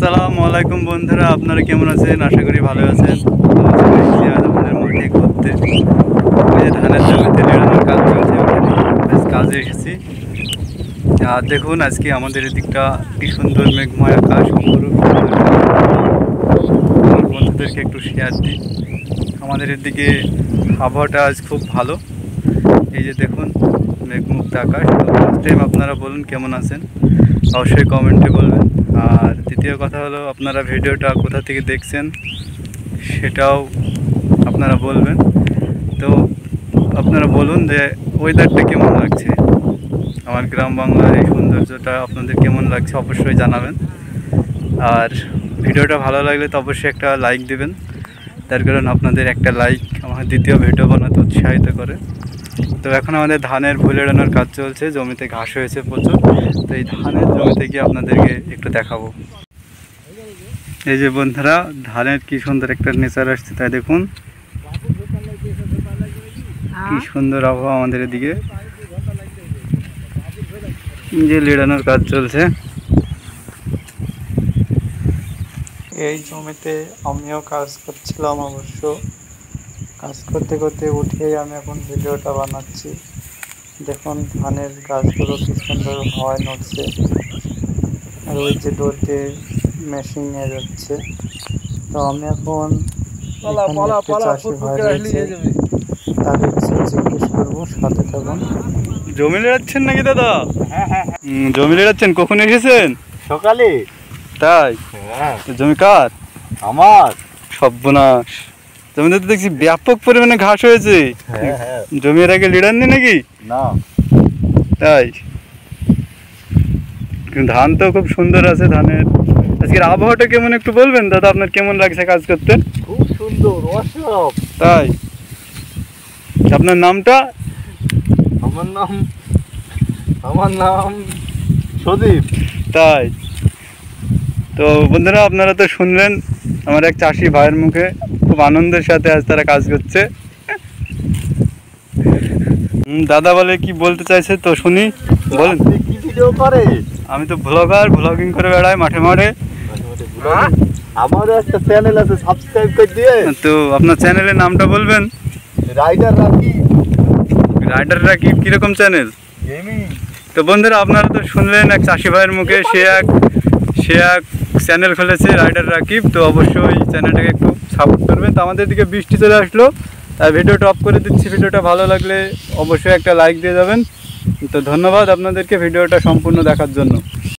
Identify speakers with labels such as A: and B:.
A: আসসালামু আলাইকুম বন্ধুরা, আপনারা কেমন আছেন? আশা করি ভালো আছেন। আমাদের মাঠে ঘুরতে ধানের জমিতে নিড়ানোর কাজ চলছে, কাজে এসেছি। আর দেখুন আজকে আমাদের এদিকটা কি সুন্দর মেঘময় আকাশ। আমার বন্ধুদেরকে একটু শেয়ার দিই, আমাদের এদিকে আবহাওয়াটা আজ খুব ভালো। এই যে দেখুন মেঘমুক্ত আকাশ। তো ফার্স্ট টাইম আপনারা বলুন কেমন আছেন, অবশ্যই কমেন্টে বলবেন। আর দ্বিতীয় কথা হলো, আপনারা ভিডিওটা কোথা থেকে দেখছেন সেটাও আপনারা বলবেন। তো আপনারা বলুন যে ওয়েদারটা কেমন লাগছে, আমার গ্রাম বাংলার এই সৌন্দর্যটা আপনাদের কেমন লাগছে অবশ্যই জানাবেন। আর ভিডিওটা ভালো লাগলে তো অবশ্যই একটা লাইক দেবেন, তার কারণ আপনাদের একটা লাইক আমার দ্বিতীয় ভিডিও বানাতে উৎসাহিত করে। তো এখন আমাদের ধানের ভুল এড়ানোর কাজ চলছে, জমিতে ঘাস হয়েছে প্রচুর। তো এই ধানের জমিতে গিয়ে আপনাদেরকে একটু দেখাবো। এই যে বন্ধুরা, ধানের কি সুন্দর একটা নেচার আসছে, তাই দেখুন কি সুন্দর আবহাওয়া আমাদের এদিকে। যে লেড়ানোর কাজ চলছে এই জমিতে, আমিও কাজ করছিলাম। অবশ্য কাজ করতে করতে উঠেই আমি এখন ভিডিওটা বানাচ্ছি। দেখুন ধানের গাছগুলো কি সুন্দর হাওয়ায় নড়ছে, আর ওই যে দৌড়তে মেশিন নিয়ে যাচ্ছে। তো আমি এখন চাষি ভাই রয়েছে, তাদের জিজ্ঞেস করবো, সাথে থাকুন। জমি লেড়াচ্ছেন নাকি দাদা? জমি লেড়াচ্ছেন, কখন এসেছেন?
B: সকালে।
A: তাই? জমি কার?
B: আমার।
A: সর্বনাশ, জমিতে তো দেখছি ব্যাপক পরিমাণে ঘাস হয়েছে। জমির আগে লিড়াননি নাকি?
B: না।
A: তাই? ধান তো খুব সুন্দর আছে ধানের। আজকের আবহাওয়াটা কেমন একটু বলবেন দাদা, আপনার কেমন লাগছে কাজ করতে?
B: খুব সুন্দর, অসম।
A: তাই? আপনার নামটা?
B: আমার নাম সুদীপ।
A: তাই? তো বন্ধুরা, আপনারা তো শুনলেন আমার এক চাষি ভাইয়ের মুখে, খুব আনন্দের সাথে আজ তারা কাজ করছে। দাদা বলে কি বলতে চাইছে তো শুনি, বলেন।
B: কি ভিডিও করে?
A: আমি তো ব্লগার, ব্লগিং করে বেড়াই মাঠে মাঠে।
B: আমারও একটা চ্যানেল আছে, সাবস্ক্রাইব করে দিয়ে।
A: তো আপনার চ্যানেলের নামটা বলবেন।
B: রাইডার রাকিব।
A: রাইডার রাকিব কিরকম চ্যানেল?
B: গেমিং।
A: তো বন্ধুরা, আপনারা তো শুনলেন এক চাষি ভাইয়ের মুখে, সে এক চ্যানেল খুলেছে রাইডার রাকিব। তো অবশ্যই চ্যানেলটাকে একটু সাপোর্ট করবেন। তো আমাদের দিকে বৃষ্টি চলে আসলো, ভিডিওটা অফ করে দিচ্ছি। ভিডিওটা ভালো লাগলে অবশ্যই একটা লাইক দিয়ে যাবেন। তো ধন্যবাদ আপনাদেরকে ভিডিওটা সম্পূর্ণ দেখার জন্য।